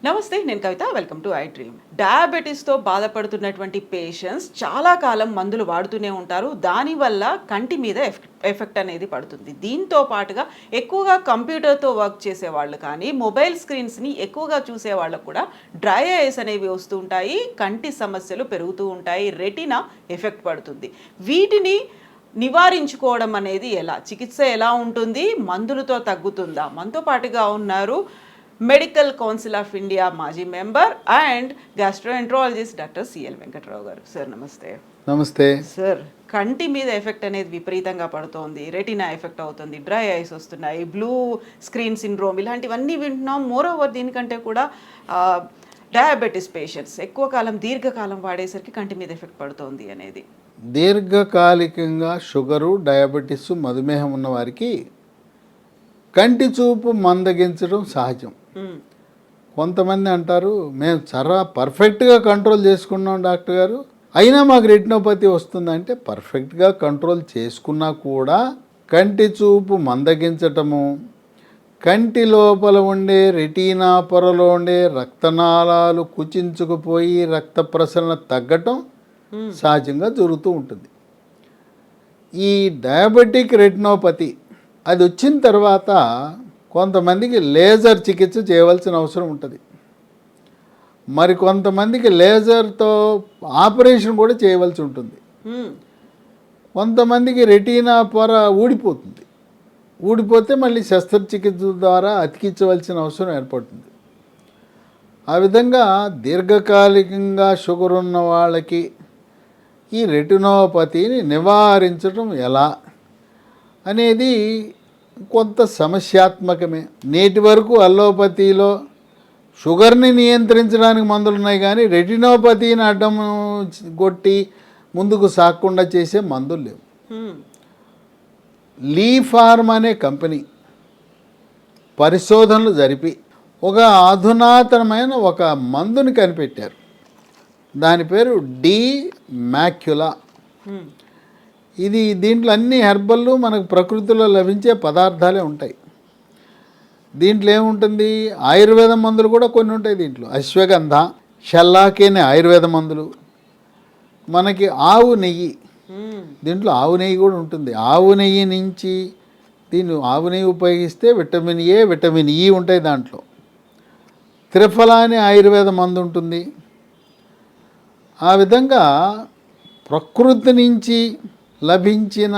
నమస్తే, నేను Kavitha. Welcome to I Dream. డయాబెటీస్తో బాధపడుతున్నటువంటి పేషెంట్స్ చాలా కాలం మందులు వాడుతూనే ఉంటారు. దానివల్ల కంటి మీద ఎఫెక్ట్ అనేది పడుతుంది. దీంతో పాటుగా ఎక్కువగా కంప్యూటర్తో వర్క్ చేసే వాళ్ళు కానీ మొబైల్ స్క్రీన్స్ని ఎక్కువగా చూసే వాళ్ళకు కూడా డ్రై ఐస్ అనేవి వస్తూ ఉంటాయి, కంటి సమస్యలు పెరుగుతూ ఉంటాయి, రెటీనా ఎఫెక్ట్ పడుతుంది. వీటిని నివారించుకోవడం అనేది ఎలా, చికిత్స ఎలా ఉంటుంది, మందులతో తగ్గుతుందా? మనతో పాటుగా ఉన్నారు మెడికల్ కౌన్సిల్ ఆఫ్ ఇండియా మాజీ member and gastroenterologist doctor CL Venkatrao గారు. సార్ నమస్తే. నమస్తే సార్, కంటి మీద ఎఫెక్ట్ అనేది విపరీతంగా పడుతోంది, రెటీనా ఎఫెక్ట్ అవుతుంది, డ్రై ఐస్ వస్తున్నాయి, బ్లూ స్క్రీన్ సిండ్రోమ్, ఇలాంటివన్నీ వింటున్నాం. మోర్ ఓవర్ దీనికంటే కూడా డయాబెటీస్ పేషెంట్స్ ఎక్కువ కాలం దీర్ఘకాలం వాడేసరికి కంటి మీద ఎఫెక్ట్ పడుతోంది అనేది. దీర్ఘకాలికంగా షుగరు, డయాబెటీస్, మధుమేహం ఉన్న వారికి కంటి చూపు మందగించడం సహజం. కొంతమంది అంటారు, మేము చాలా పర్ఫెక్ట్గా కంట్రోల్ చేసుకున్నాం డాక్టర్ గారు, అయినా మాకు రెటినోపతి వస్తుందంటే పర్ఫెక్ట్గా కంట్రోల్ చేసుకున్నా కూడా కంటి చూపు మందగించటము, కంటి లోపల ఉండే రెటీనా పొరలో ఉండే రక్తనాళాలు కుచించుకుపోయి రక్త ప్రసరణ తగ్గటం సహజంగా జరుగుతూ ఉంటుంది. ఈ డయాబెటిక్ రెటినోపతి అది వచ్చిన తర్వాత కొంతమందికి లేజర్ చికిత్స చేయవలసిన అవసరం ఉంటుంది. మరి కొంతమందికి లేజర్తో ఆపరేషన్ కూడా చేయవలసి ఉంటుంది. కొంతమందికి రెటీనా పొర ఊడిపోతుంది, ఊడిపోతే మళ్ళీ శస్త్రచికిత్స ద్వారా అతికించవలసిన అవసరం ఏర్పడుతుంది. ఆ విధంగా దీర్ఘకాలికంగా షుగర్ ఉన్న వాళ్ళకి ఈ రెటినోపతిని నివారించడం ఎలా అనేది కొంత సమస్యాత్మకమే. నేటి వరకు అల్లోపతిలో షుగర్ని నియంత్రించడానికి మందులు ఉన్నాయి, కానీ రెటినోపతిని అడ్డం కొట్టి ముందుకు సాగకుండా చేసే మందులు లేవు. లీ ఫార్మ్ అనే కంపెనీ పరిశోధనలు జరిపి ఒక అధునాతనమైన ఒక మందుని కనిపెట్టారు. దాని పేరు డి మ్యాక్యులా. ఇది దీంట్లో అన్ని హెర్బల్లు మనకు ప్రకృతిలో లభించే పదార్థాలే ఉంటాయి. దీంట్లో ఏముంటుంది, ఆయుర్వేద మందులు కూడా కొన్ని ఉంటాయి. దీంట్లో అశ్వగంధ, షల్లాకి అనే ఆయుర్వేద మందులు, మనకి ఆవు నెయ్యి, దీంట్లో ఆవు నెయ్యి కూడా ఉంటుంది. ఆవు నెయ్యి నుంచి ఆవు నెయ్యి ఉపయోగిస్తే విటమిన్ ఏ, విటమిన్ ఈ ఉంటాయి దాంట్లో. త్రిఫలా అనే ఆయుర్వేద మందు ఉంటుంది. ఆ విధంగా ప్రకృతి నుంచి లభించిన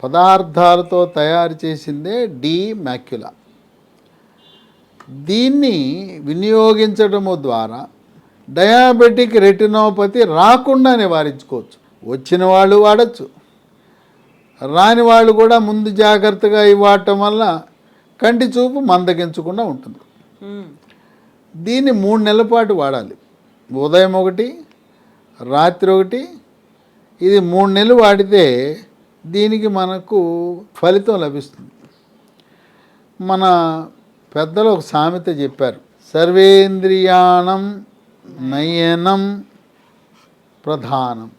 పదార్థాలతో తయారు చేసిందే డి మ్యాక్యులా. దీన్ని వినియోగించడము ద్వారా డయాబెటిక్ రెటినోపతి రాకుండా నివారించుకోవచ్చు. వచ్చిన వాళ్ళు వాడచ్చు, రాని వాళ్ళు కూడా ముందు జాగ్రత్తగా వాడటం వల్ల కంటి చూపు మందగించకుండా ఉంటుంది. దీన్ని 3 నెలల పాటు వాడాలి. ఉదయం ఒకటి, రాత్రి ఒకటి. ఇది 3 నెలలు వాడితే దీనికి మనకు ఫలితం లభిస్తుంది. మన పెద్దలు ఒక సామెత చెప్పారు, సర్వేంద్రియాణం నయనం ప్రధానం.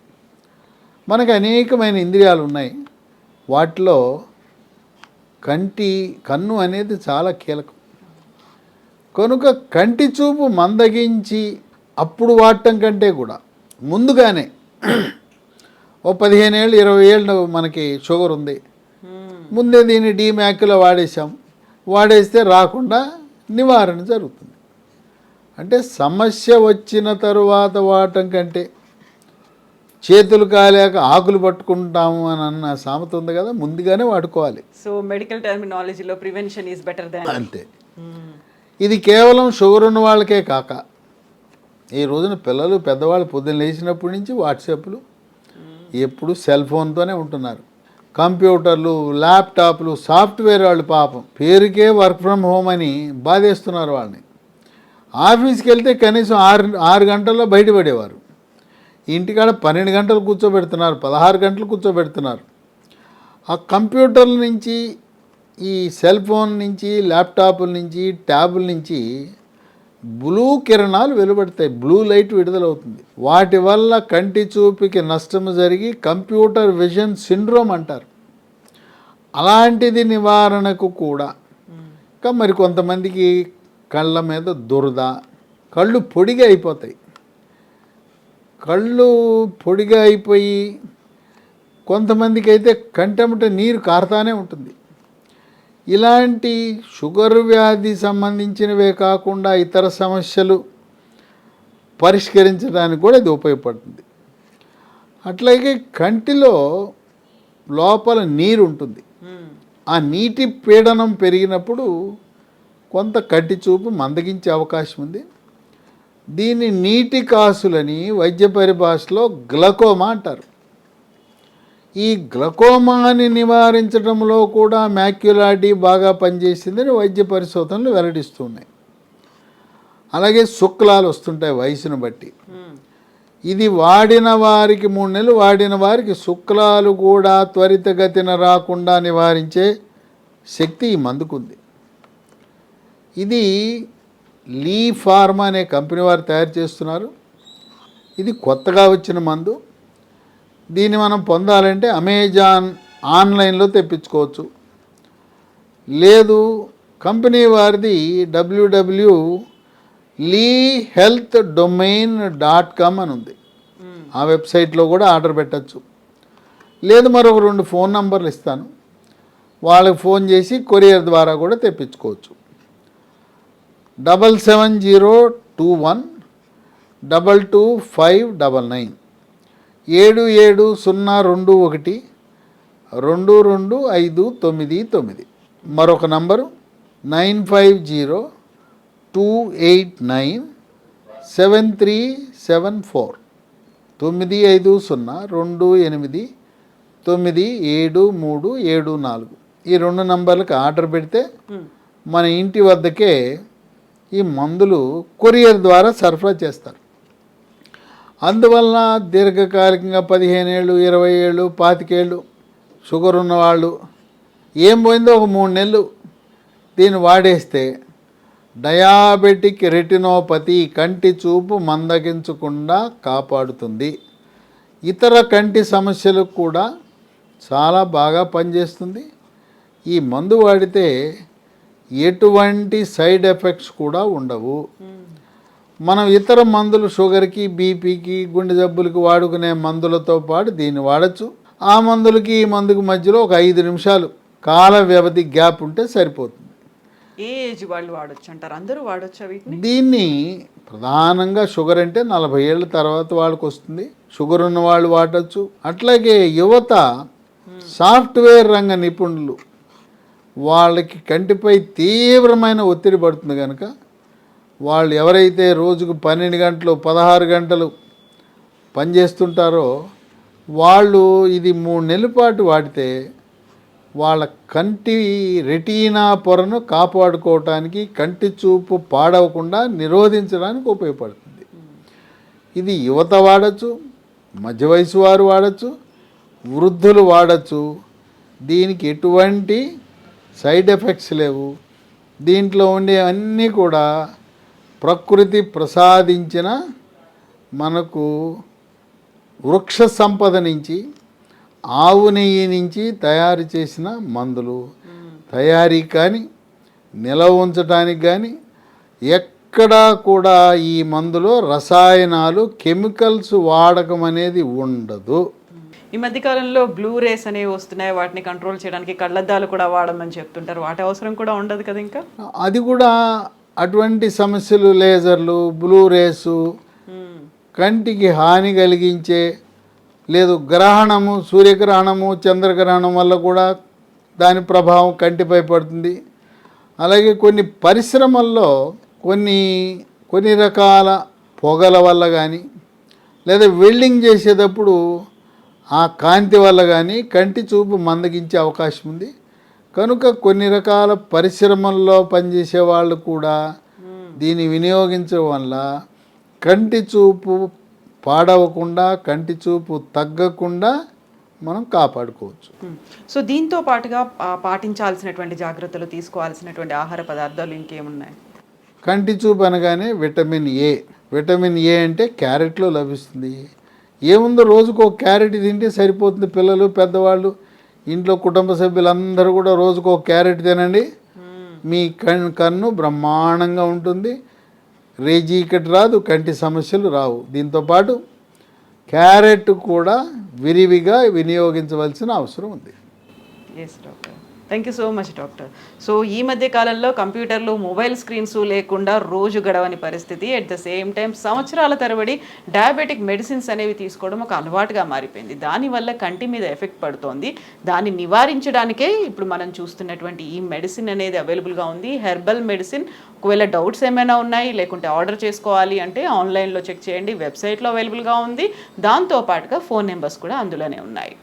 మనకు అనేకమైన ఇంద్రియాలు ఉన్నాయి, వాటిలో కన్ను అనేది చాలా కీలకం. కనుక కంటి చూపు మందగించి అప్పుడు వాడటం కంటే కూడా ముందుగానే ఓ 15 ఏళ్ళు 20 ఏళ్ళు మనకి షుగర్ ఉంది, ముందే దీన్ని డి మ్యాక్యులా వాడేస్తే రాకుండా నివారణ జరుగుతుంది. అంటే సమస్య వచ్చిన తరువాత వాడటం కంటే చేతులు కాలేక ఆకులు పట్టుకుంటాము అని అన్న సామెత ఉంది కదా, ముందుగానే వాడుకోవాలి. సో మెడికల్ టర్మినాలజీలో ప్రివెన్షన్ ఈజ్ బెటర్ దాన్. అంతే. ఇది కేవలం షుగర్ ఉన్న వాళ్ళకే కాక, ఈ రోజున పిల్లలు పెద్దవాళ్ళు పొద్దున్న లేచినప్పటి నుంచి వాట్సాప్లు, ఎప్పుడు సెల్ ఫోన్తోనే ఉంటున్నారు. కంప్యూటర్లు, ల్యాప్టాప్లు, సాఫ్ట్వేర్ వాళ్ళు పాపం పేరుకే వర్క్ ఫ్రమ్ హోమ్ అని బాధేస్తున్నారు వాళ్ళని. ఆఫీస్కి వెళ్తే కనీసం 6 గంటల్లో బయటపడేవారు, ఇంటికాడ 12 గంటలు కూర్చోబెడుతున్నారు, 16 గంటలు కూర్చోబెడుతున్నారు. ఆ కంప్యూటర్ల నుంచి, ఈ సెల్ ఫోన్ నుంచి, ల్యాప్టాప్ల నుంచి, ట్యాబుల నుంచి బ్లూ కిరణాలు వెలువడతాయి, బ్లూ లైట్ విడుదలవుతుంది. వాటి వల్ల కంటి చూపుకి నష్టం జరిగి కంప్యూటర్ విజన్ సిండ్రోమ్ అంటారు. అలాంటిది నివారణకు కూడా ఇంకా మరి కొంతమందికి కళ్ళ మీద దురద, కళ్ళు పొడిగా అయిపోతాయి. కళ్ళు పొడిగా అయిపోయి కొంతమందికి అయితే కంటెంట నీరు కారుతానే ఉంటుంది. ఇలాంటి షుగర్ వ్యాధి సంబంధించినవే కాకుండా ఇతర సమస్యలు పరిష్కరించడానికి కూడా ఇది ఉపయోగపడుతుంది. అట్లాగే కంటిలో లోపల నీరు ఉంటుంది. ఆ నీటి పీడనం పెరిగినప్పుడు కొంత కంటి చూపు మందగించే అవకాశం ఉంది. దీన్ని నీటి కాసులని వైద్య పరిభాషలో గ్లకోమా అంటారు. ఈ గ్లకోమాని నివారించడంలో కూడా మ్యాక్యులాడి బాగా పనిచేసిందని వైద్య పరిశోధనలు వెల్లడిస్తున్నాయి. అలాగే శుక్లాలు వస్తుంటాయి వయసును బట్టి. ఇది వాడిన వారికి 3 నెలలు వాడిన వారికి శుక్లాలు కూడా త్వరితగతిన రాకుండా నివారించే శక్తి ఈ మందుకుంది. ఇది లీ ఫార్మా అనే కంపెనీ వారు తయారు చేస్తున్నారు. ఇది కొత్తగా వచ్చిన మందు. దీన్ని మనం పొందాలంటే అమెజాన్ ఆన్లైన్లో తెప్పించుకోవచ్చు. లేదు కంపెనీ వారిది www.leehealthdomain.com అని ఉంది. ఆ వెబ్సైట్లో కూడా ఆర్డర్ పెట్టచ్చు. లేదు మరొక 2 ఫోన్ నంబర్లు ఇస్తాను, వాళ్ళకి ఫోన్ చేసి కొరియర్ ద్వారా కూడా తెప్పించుకోవచ్చు. 7702122599 7702122599. మరొక నంబరు 9502897374 9502897374. ఈ 2 నంబర్లకు ఆర్డర్ పెడితే మన ఇంటి వద్దకే ఈ మందులు కొరియర్ ద్వారా సరఫరా చేస్తారు. అందువలన దీర్ఘకాలికంగా 15 ఏళ్ళు 20 ఏళ్ళు 25 ఏళ్ళు షుగర్ ఉన్నవాళ్ళు ఏం పోయిందో ఒక 3 నెలలు దీన్ని వాడేస్తే డయాబెటిక్ రెటినోపతి కంటి చూపు మందగించకుండా కాపాడుతుంది. ఇతర కంటి సమస్యలకు కూడా చాలా బాగా పనిచేస్తుంది. ఈ మందు వాడితే ఎటువంటి సైడ్ ఎఫెక్ట్స్ కూడా ఉండవు. మనం ఇతర మందులు షుగర్కి బీపీకి గుండె జబ్బులకి వాడుకునే మందులతో పాటు దీన్ని వాడచ్చు. ఆ మందులకి ఈ మందుకి మధ్యలో ఒక 5 నిమిషాలు కాల వ్యవధి గ్యాప్ ఉంటే సరిపోతుంది. ఏ ఏజ్ వాళ్ళు వాడచ్చు అంటారు? అందరూ వాడచ్చు వీటిని? దీన్ని ప్రధానంగా షుగర్ అంటే 40 ఏళ్ళ తర్వాత వాళ్ళకి వస్తుంది. షుగర్ ఉన్న వాళ్ళు వాడచ్చు. అట్లాగే యువత, సాఫ్ట్వేర్ రంగ నిపుణులు, వాళ్ళకి కంటిపై తీవ్రమైన ఒత్తిడి పడుతుంది కనుక వాళ్ళు ఎవరైతే రోజుకు 12 గంటలు 16 గంటలు పనిచేస్తుంటారో వాళ్ళు ఇది 3 నెలల పాటు వాడితే వాళ్ళ కంటి రెటీనా పొరను కాపాడుకోవటానికి, కంటి చూపు పాడవకుండా నిరోధించడానికి ఉపయోగపడుతుంది. ఇది యువత వాడచ్చు, మధ్య వయసు వారు వాడచ్చు, వృద్ధులు వాడచ్చు. దీనికి ఎటువంటి సైడ్ ఎఫెక్ట్స్ లేవు. దీంట్లో ఉండే అన్నీ కూడా ప్రకృతి ప్రసాదించిన మనకు వృక్ష సంపద నుంచి, ఆవు నెయ్యి నుంచి తయారు చేసిన మందులు. తయారీ కానీ నిల్వ ఉంచడానికి కానీ ఎక్కడా కూడా ఈ మందులో రసాయనాలు, కెమికల్స్ వాడకం అనేది ఉండదు. ఈ మధ్యకాలంలో బ్లూ రేస్ అనేవి వస్తున్నాయి, వాటిని కంట్రోల్ చేయడానికి కళ్ళద్దాలు కూడా వాడమని చెప్తుంటారు. వాటి అవసరం కూడా ఉండదు కదా ఇంకా? అది కూడా అటువంటి సమస్యలు, లేజర్లు, బ్లూ రేసు కంటికి హాని కలిగించే, లేదు గ్రహణము, సూర్యగ్రహణము, చంద్రగ్రహణం వల్ల కూడా దాని ప్రభావం కంటిపై పడుతుంది. అలాగే కొన్ని పరిశ్రమల్లో కొన్ని రకాల పొగల వల్ల కానీ, లేదా వెల్డింగ్ చేసేటప్పుడు ఆ కాంతి వల్ల కానీ కంటి చూపు మందగించే అవకాశం ఉంది. కనుక కొన్ని రకాల పరిశ్రమల్లో పనిచేసే వాళ్ళు కూడా దీన్ని వినియోగించడం వల్ల కంటి చూపు పాడవకుండా, కంటి చూపు తగ్గకుండా మనం కాపాడుకోవచ్చు. సో దీంతో పాటుగా పాటించాల్సినటువంటి జాగ్రత్తలు, తీసుకోవాల్సినటువంటి ఆహార పదార్థాలు ఇంకేమున్నాయి? కంటి చూపు అనగానే విటమిన్ ఏ. విటమిన్ ఏ అంటే క్యారెట్లో లభిస్తుంది. ఏముందో రోజుకు ఒక క్యారెట్ తింటే సరిపోతుంది. పిల్లలు, పెద్దవాళ్ళు, ఇంట్లో కుటుంబ సభ్యులందరూ కూడా రోజుకు ఒక క్యారెట్ తినండి, మీ కన్ను బ్రహ్మాండంగా ఉంటుంది. రేజీకటి రాదు, కంటి సమస్యలు రావు. దీంతోపాటు క్యారెట్ కూడా విరివిగా వినియోగించవలసిన అవసరం ఉంది. Yes doctor, thank so much doctor. So ఈ మధ్య కాలంలో కంప్యూటర్లు, మొబైల్ స్క్రీన్స్ లేకుండా రోజు గడవని పరిస్థితి. అట్ ద సేమ్ టైం సంవత్సరాల తరబడి డయాబెటిక్ మెడిసిన్స్ అనేవి తీసుకోవడం ఒక అలవాటుగా మారిపోయింది. దానివల్ల కంటి మీద ఎఫెక్ట్ పడుతోంది. దాన్ని నివారించడానికే ఇప్పుడు మనం చూస్తున్నటువంటి ఈ మెడిసిన్ అనేది అవైలబుల్గా ఉంది, హెర్బల్ మెడిసిన్. ఒకవేళ డౌట్స్ ఏమైనా ఉన్నాయి, లేకుంటే ఆర్డర్ చేసుకోవాలి అంటే ఆన్లైన్లో చెక్ చేయండి, వెబ్సైట్లో అవైలబుల్గా ఉంది. దాంతోపాటుగా ఫోన్ నెంబర్స్ కూడా అందులోనే ఉన్నాయి.